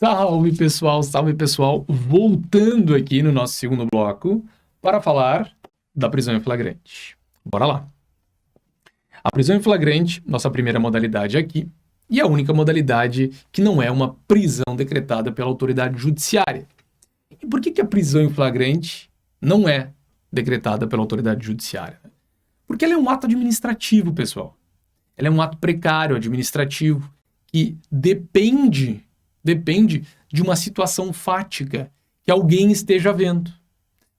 Salve pessoal, voltando aqui no nosso segundo bloco para falar da prisão em flagrante. Bora lá. A prisão em flagrante, nossa primeira modalidade aqui, e a única modalidade que não é uma prisão decretada pela autoridade judiciária. E por que a prisão em flagrante não é decretada pela autoridade judiciária? Porque ela é um ato administrativo, pessoal. Ela é um ato precário, administrativo, que depende de uma situação fática que alguém esteja vendo.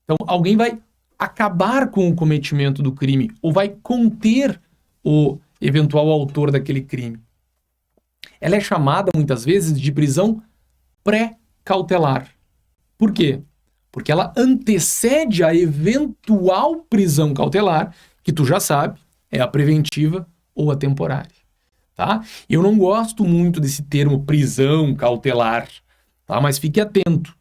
Então, alguém vai acabar com o cometimento do crime ou vai conter o eventual autor daquele crime. Ela é chamada, muitas vezes, de prisão pré-cautelar. Por quê? Porque ela antecede a eventual prisão cautelar, que tu já sabe, é a preventiva ou a temporária. Tá? Eu não gosto muito desse termo prisão cautelar, tá? Mas fique atento.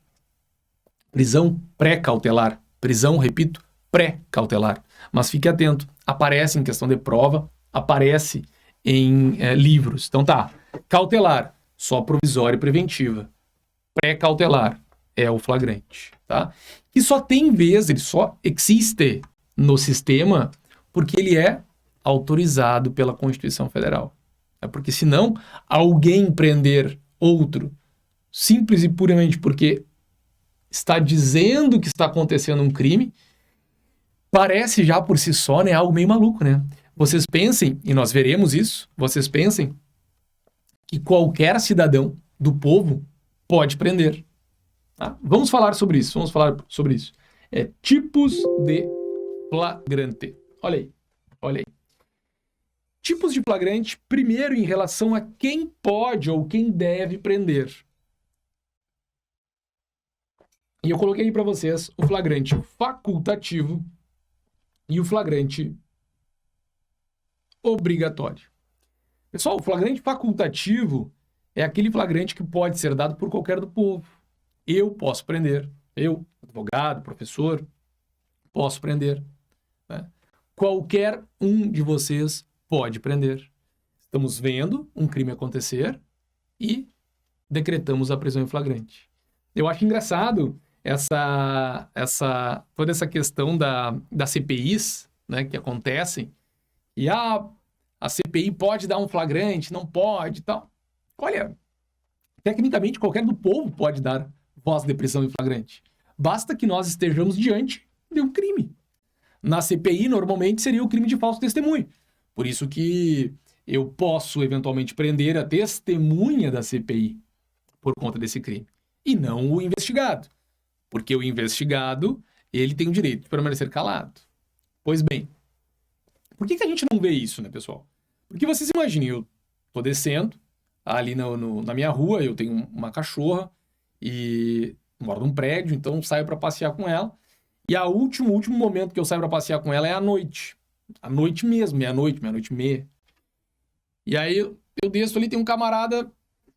Prisão pré-cautelar. Prisão, repito, pré-cautelar. Mas fique atento. Aparece em questão de prova, aparece em livros. Então tá, cautelar, só provisória e preventiva. Pré-cautelar é o flagrante, tá? E só tem vez, ele só existe no sistema porque ele é autorizado pela Constituição Federal. É porque senão alguém prender outro simples e puramente porque está dizendo que está acontecendo um crime, parece já por si só, né, algo meio maluco, né? Vocês pensem, e nós veremos isso, vocês pensem que qualquer cidadão do povo pode prender. Tá? Vamos falar sobre isso. Tipos de flagrante. Olha aí. Tipos de flagrante, primeiro em relação a quem pode ou quem deve prender. E eu coloquei aí para vocês o flagrante facultativo e o flagrante obrigatório. Pessoal, o flagrante facultativo é aquele flagrante que pode ser dado por qualquer do povo. Eu posso prender, eu, advogado, professor, posso prender. Né? Qualquer um de vocês pode prender. Estamos vendo um crime acontecer e decretamos a prisão em flagrante. Eu acho engraçado toda essa questão das CPIs, né, que acontecem. E a CPI pode dar um flagrante, não pode e tal. Olha, tecnicamente qualquer do povo pode dar voz de prisão em flagrante. Basta que nós estejamos diante de um crime. Na CPI, normalmente, seria o crime de falso testemunho. Por isso que eu posso, eventualmente, prender a testemunha da CPI por conta desse crime. E não o investigado. Porque o investigado, ele tem o direito de permanecer calado. Pois bem, por que a gente não vê isso, né, pessoal? Porque vocês imaginem, eu tô descendo, ali na minha rua, eu tenho uma cachorra e moro num prédio, então saio para passear com ela. E o último momento que eu saio para passear com ela é à noite. À noite mesmo, meia-noite e meia. E aí eu desço ali, tem um camarada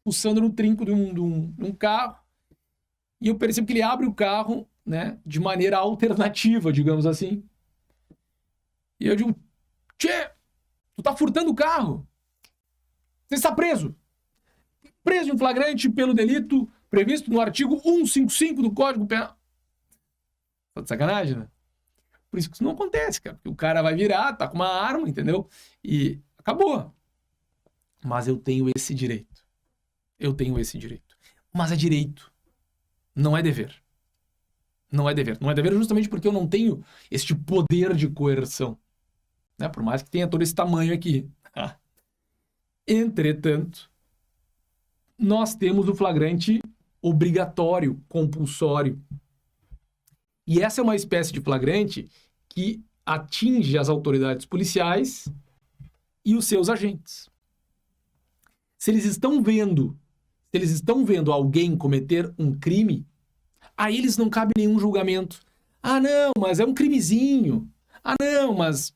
pulsando no trinco de um carro. E eu percebo que ele abre o carro, né, de maneira alternativa, digamos assim. E eu digo, tchê, tu tá furtando o carro. Você está preso. Preso em flagrante pelo delito previsto no artigo 155 do Código Penal. Tá de sacanagem, né? Por isso que isso não acontece, cara. Porque o cara vai virar, tá com uma arma, entendeu? E acabou. Mas eu tenho esse direito. Mas é direito. Não é dever. Não é dever justamente porque eu não tenho este poder de coerção. Né? Por mais que tenha todo esse tamanho aqui. Entretanto, nós temos o flagrante obrigatório, compulsório. E essa é uma espécie de flagrante que atinge as autoridades policiais e os seus agentes. Se eles estão vendo alguém cometer um crime, a eles não cabe nenhum julgamento. Ah, não, mas é um crimezinho. Ah, não, mas...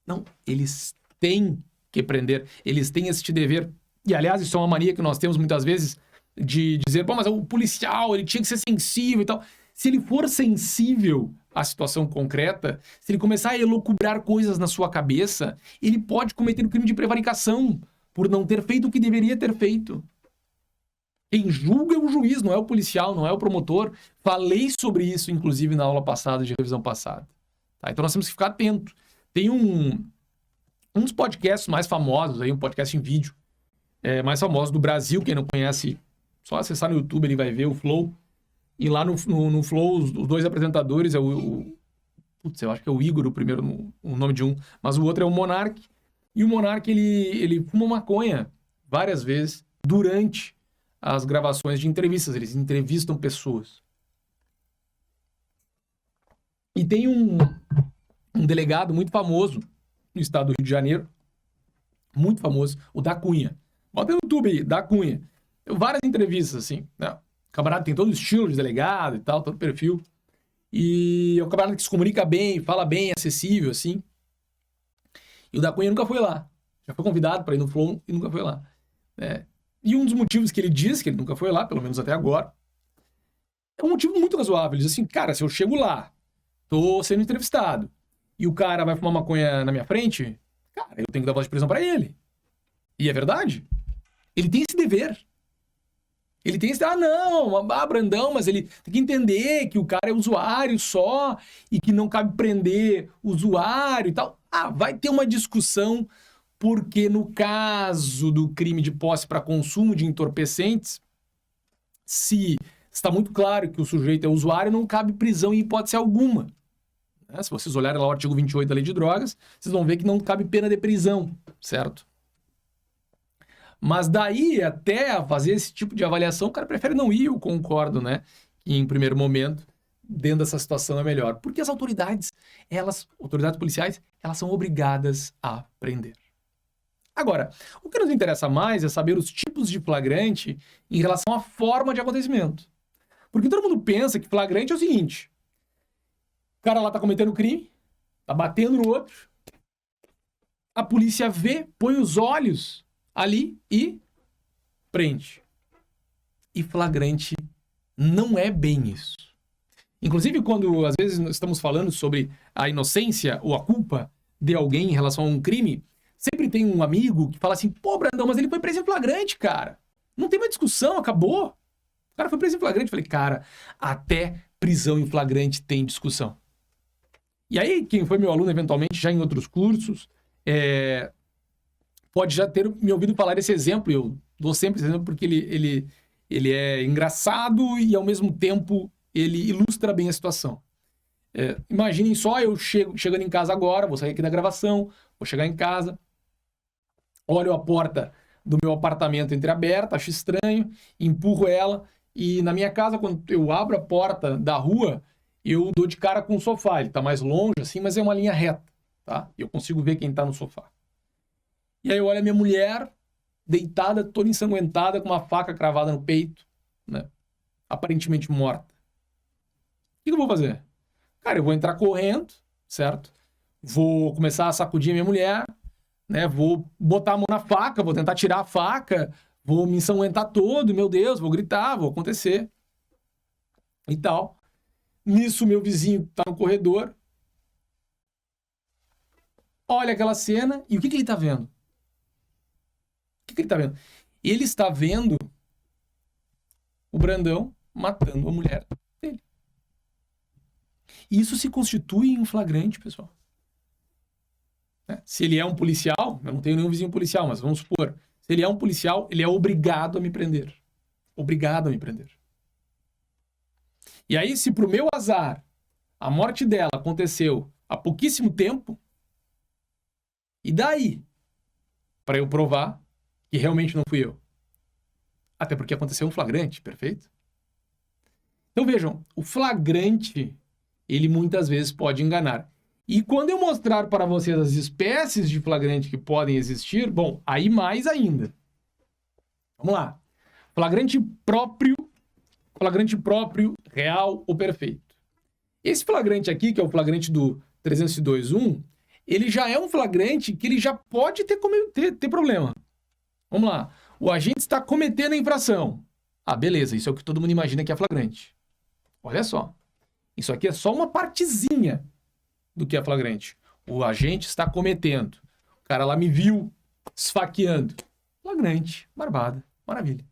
Não, eles têm que prender. Eles têm este dever. E, aliás, isso é uma mania que nós temos muitas vezes de dizer, bom, mas o policial, ele tinha que ser sensível e tal. Se ele for sensível à situação concreta, se ele começar a elucubrar coisas na sua cabeça, ele pode cometer o crime de prevaricação por não ter feito o que deveria ter feito. Quem julga é o juiz, não é o policial, não é o promotor. Falei sobre isso, inclusive, na aula passada, de revisão passada. Tá? Então nós temos que ficar atento. Tem um dos podcasts mais famosos, aí, um podcast em vídeo, mais famoso do Brasil, quem não conhece, só acessar no YouTube, ele vai ver o Flow. E lá no Flow, os dois apresentadores, putz, eu acho que é o Igor, o primeiro, o nome de um, mas o outro é o Monark. E o Monark, ele fuma maconha várias vezes durante as gravações de entrevistas. Eles entrevistam pessoas. E tem um delegado muito famoso no estado do Rio de Janeiro, muito famoso, o Da Cunha. Bota no YouTube aí, Da Cunha. Várias entrevistas, assim, né? O camarada tem todo o estilo de delegado e tal, todo o perfil. E é um camarada que se comunica bem, fala bem, acessível, assim. E o Da Cunha nunca foi lá. Já foi convidado para ir no Flow e nunca foi lá. E um dos motivos que ele diz que ele nunca foi lá, pelo menos até agora, é um motivo muito razoável. Ele diz assim, cara, se eu chego lá, tô sendo entrevistado, e o cara vai fumar maconha na minha frente, cara, eu tenho que dar voz de prisão para ele. E é verdade. Ele tem esse dever. Ele tem esse... Brandão, mas ele tem que entender que o cara é usuário só e que não cabe prender usuário e tal. Vai ter uma discussão porque no caso do crime de posse para consumo de entorpecentes, se está muito claro que o sujeito é usuário, não cabe prisão em hipótese alguma. Se vocês olharem lá o artigo 28 da Lei de Drogas, vocês vão ver que não cabe pena de prisão, certo? Mas daí, até a fazer esse tipo de avaliação, o cara prefere não ir, eu concordo, né? Que em primeiro momento, dentro dessa situação é melhor. Porque as autoridades policiais, elas são obrigadas a prender. Agora, o que nos interessa mais é saber os tipos de flagrante em relação à forma de acontecimento. Porque todo mundo pensa que flagrante é o seguinte: o cara lá tá cometendo crime, tá batendo no outro, a polícia vê, põe os olhos ali e prende. E flagrante não é bem isso. Inclusive, quando às vezes estamos falando sobre a inocência ou a culpa de alguém em relação a um crime, sempre tem um amigo que fala assim, pô, Brandão, mas ele foi preso em flagrante, cara. Não tem mais discussão, acabou. O cara foi preso em flagrante. Eu falei, cara, até prisão em flagrante tem discussão. E aí, quem foi meu aluno, eventualmente, já em outros cursos, pode já ter me ouvido falar desse exemplo. Eu dou sempre esse exemplo porque ele é engraçado e, ao mesmo tempo, ele ilustra bem a situação. Imaginem só, eu chegando em casa agora, vou sair aqui da gravação, vou chegar em casa, olho a porta do meu apartamento entreaberta, acho estranho, empurro ela, e na minha casa, quando eu abro a porta da rua, eu dou de cara com o sofá. Ele está mais longe, assim, mas é uma linha reta, tá? Eu consigo ver quem está no sofá. E aí eu olho a minha mulher, deitada, toda ensanguentada, com uma faca cravada no peito, né? Aparentemente morta. O que eu vou fazer? Cara, eu vou entrar correndo, certo? Vou começar a sacudir a minha mulher, né? Vou botar a mão na faca, vou tentar tirar a faca, vou me ensanguentar todo, meu Deus, vou gritar, vou acontecer. E tal. Nisso, meu vizinho tá no corredor, olha aquela cena, e o que ele tá vendo? O que ele tá vendo? Ele está vendo o Brandão matando a mulher dele. Isso se constitui em um flagrante, pessoal. Se ele é um policial, eu não tenho nenhum vizinho policial, mas vamos supor, se ele é um policial, ele é obrigado a me prender. Obrigado a me prender. E aí, se pro meu azar, a morte dela aconteceu há pouquíssimo tempo, e daí, para eu provar que realmente não fui eu? Até porque aconteceu um flagrante, perfeito? Então vejam, o flagrante, ele muitas vezes pode enganar. E quando eu mostrar para vocês as espécies de flagrante que podem existir, bom, aí mais ainda. Vamos lá. Flagrante próprio, real ou perfeito. Esse flagrante aqui, que é o flagrante do 302.1, ele já é um flagrante que ele já pode ter problema. Vamos lá. O agente está cometendo a infração. Beleza, isso é o que todo mundo imagina que é flagrante. Olha só. Isso aqui é só uma partezinha do que é flagrante. O agente está cometendo. O cara lá me viu esfaqueando. Flagrante, barbada, maravilha.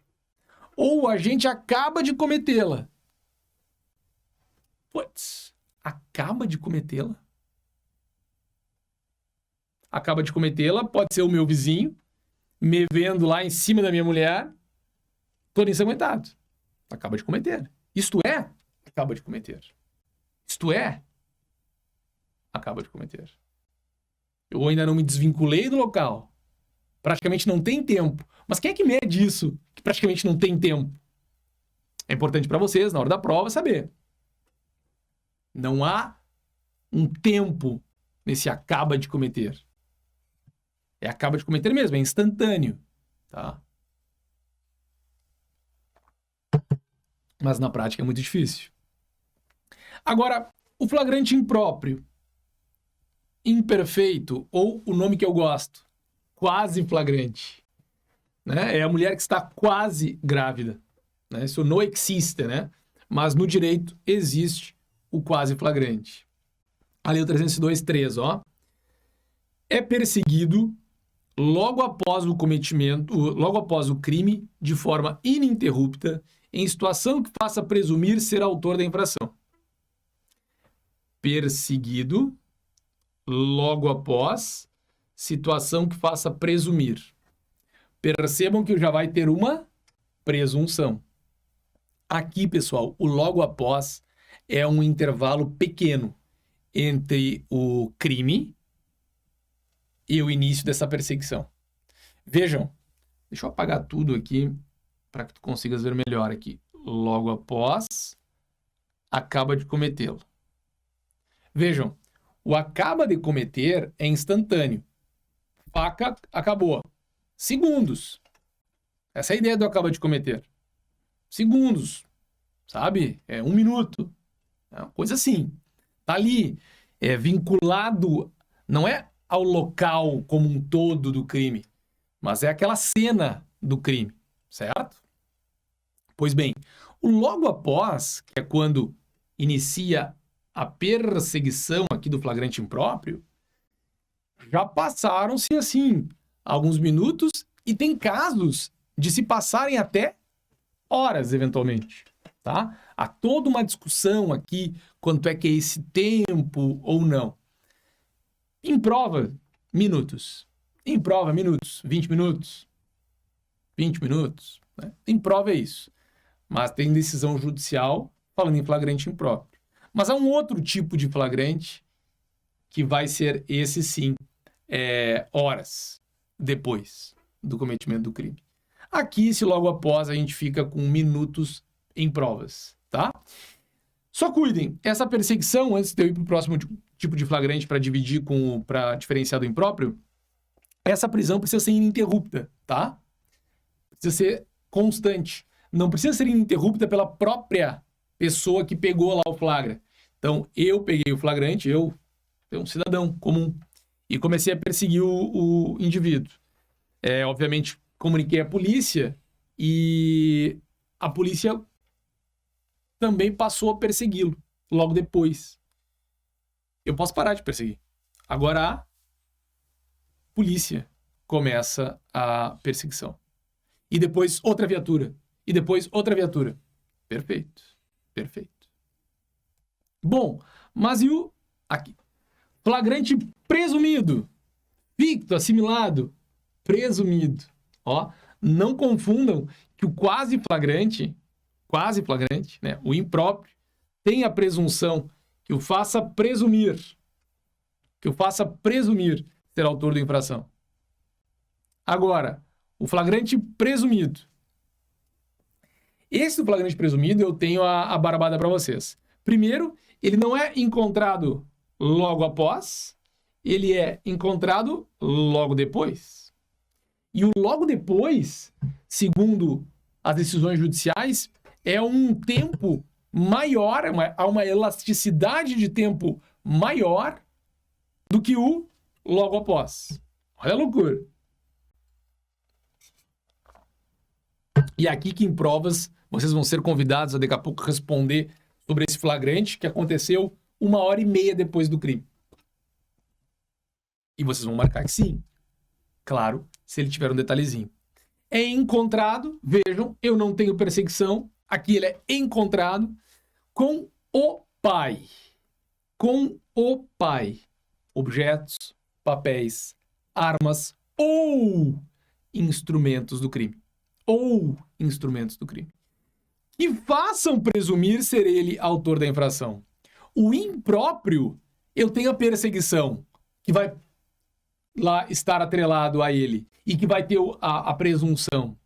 ou o agente acaba de cometê-la. Putz, acaba de cometê-la? Acaba de cometê-la, pode ser o meu vizinho, me vendo lá em cima da minha mulher, todo ensanguentado. Acaba de cometer. Isto é, acaba de cometer. Isto é, acaba de cometer. Eu ainda não me desvinculei do local. Praticamente não tem tempo. Mas quem é que mede isso? Que praticamente não tem tempo. É importante para vocês, na hora da prova, saber. Não há um tempo nesse acaba de cometer. É acaba de cometer mesmo, é instantâneo. Tá? Mas na prática é muito difícil. Agora, o flagrante impróprio, imperfeito, ou o nome que eu gosto, quase flagrante. Né? É a mulher que está quase grávida. Né? Isso não existe, né? Mas no direito existe o quase flagrante. A lei 302.3, ó. É perseguido logo após o cometimento, logo após o crime, de forma ininterrupta, em situação que faça presumir ser autor da infração. Perseguido logo após situação que faça presumir. Percebam que já vai ter uma presunção. Aqui, pessoal, o logo após é um intervalo pequeno entre o crime e o início dessa perseguição. Vejam, deixa eu apagar tudo aqui para que tu consigas ver melhor aqui. Logo após, acaba de cometê-lo. Vejam, o acaba de cometer é instantâneo. Faca, acabou. Segundos. Essa é a ideia do acaba de cometer. Segundos, sabe? É 1 minuto. É uma coisa assim. Tá ali, é vinculado, não é ao local como um todo do crime, mas é aquela cena do crime, certo? Pois bem, o logo após, que é quando inicia a perseguição aqui do flagrante impróprio, já passaram-se, assim, alguns minutos e tem casos de se passarem até horas, eventualmente, tá? Há toda uma discussão aqui quanto é que é esse tempo ou não. Em prova, minutos. Em prova, minutos. 20 minutos. 20 minutos. Né? Em prova é isso. Mas tem decisão judicial falando em flagrante impróprio. Mas há um outro tipo de flagrante que vai ser esse sim, horas depois do cometimento do crime. Aqui, se logo após, a gente fica com minutos em provas, tá? Só cuidem, essa perseguição, antes de eu ir para o próximo tipo de flagrante para dividir para diferenciar do impróprio, essa prisão precisa ser ininterrupta, tá? Precisa ser constante. Não precisa ser ininterrupta pela própria pessoa que pegou lá o flagra. Então, eu peguei o flagrante, eu um cidadão comum, e comecei a perseguir o indivíduo. Obviamente, comuniquei à polícia e a polícia também passou a persegui-lo logo depois. Eu posso parar de perseguir. Agora a polícia começa a perseguição. E depois outra viatura. E depois outra viatura. Perfeito. Perfeito. Bom, mas e o... aqui. Flagrante presumido. Ficto, assimilado. Presumido. Ó, não confundam que o quase flagrante, né, o impróprio, tem a presunção que o faça presumir ser autor da infração. Agora, o flagrante presumido. Esse do flagrante presumido eu tenho a barbada para vocês. Primeiro, ele não é encontrado logo após, ele é encontrado logo depois. E o logo depois, segundo as decisões judiciais, é um tempo maior, há uma elasticidade de tempo maior do que o logo após. Olha a loucura. E aqui que em provas vocês vão ser convidados a daqui a pouco responder sobre esse flagrante que aconteceu 1h30 depois do crime. E vocês vão marcar que sim. Claro, se ele tiver um detalhezinho. é encontrado, vejam, eu não tenho perseguição, aqui ele é encontrado com o pai. Com o pai. Objetos, papéis, armas ou instrumentos do crime. Ou instrumentos do crime. Que façam presumir ser ele autor da infração. O impróprio, eu tenho a perseguição, que vai lá estar atrelado a ele e que vai ter a presunção.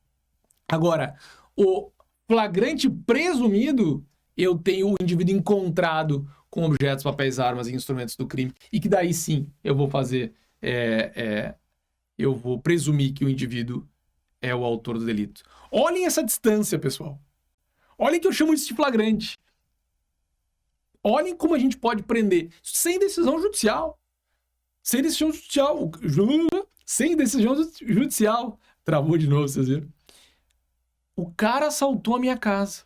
Agora, o flagrante presumido, eu tenho o indivíduo encontrado com objetos, papéis, armas e instrumentos do crime e que daí sim eu vou fazer, eu vou presumir que o indivíduo é o autor do delito. Olhem essa distância, pessoal. Olhem que eu chamo isso de flagrante. Olhem como a gente pode prender sem decisão judicial. Sem decisão judicial. Sem decisão judicial. Travou de novo, vocês viram? O cara assaltou a minha casa.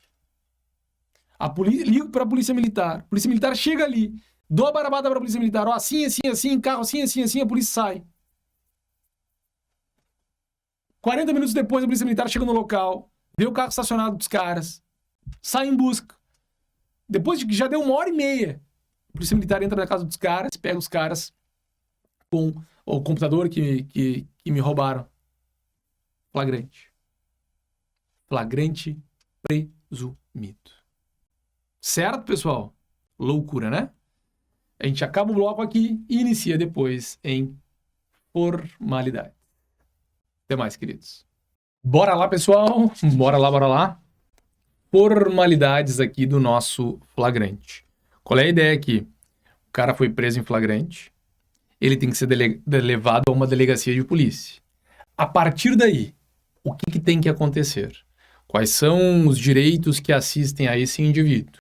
Ligo para a polícia militar. A polícia militar chega ali. Dou a barbada para a polícia militar. Ó, assim, assim, assim, carro assim, assim, assim, a polícia sai. 40 minutos depois, a polícia militar chega no local. Vê o carro estacionado dos caras. Sai em busca. Depois de que já deu 1h30, a polícia militar entra na casa dos caras, pega os caras com o computador que me roubaram. Flagrante. Flagrante presumido. Certo, pessoal? Loucura, né? A gente acaba o bloco aqui e inicia depois em formalidade. Até mais, queridos. Bora lá, pessoal. Bora lá, bora lá. Formalidades aqui do nosso flagrante. Qual é a ideia aqui? O cara foi preso em flagrante. Ele tem que ser levado a uma delegacia de polícia. A partir daí, o que tem que acontecer? Quais são os direitos que assistem a esse indivíduo?